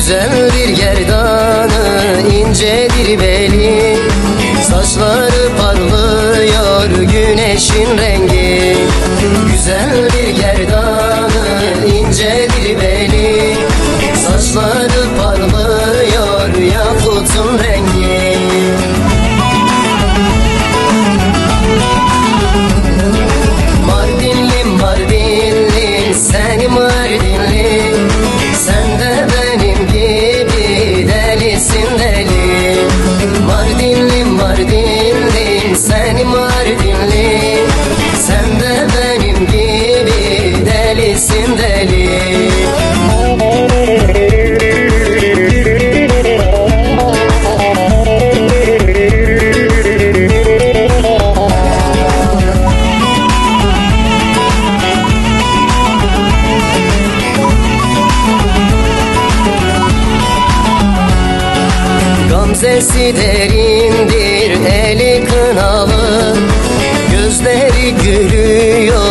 Güzeldir gerdanı, incedir beli, saçları parlıyor güneşin rengi. Güzeldir gerdanı, incedir beli, saçları parlıyor yakutun rengi. Mardinli Mardinli, seni Mardinli, sen de benim gibi delisin deli. Mardinli Mardinli, seni Mardinli, sen de benim gibi delisin deli. Gamzesi derindir, eli kınalı, gözleri gülüyor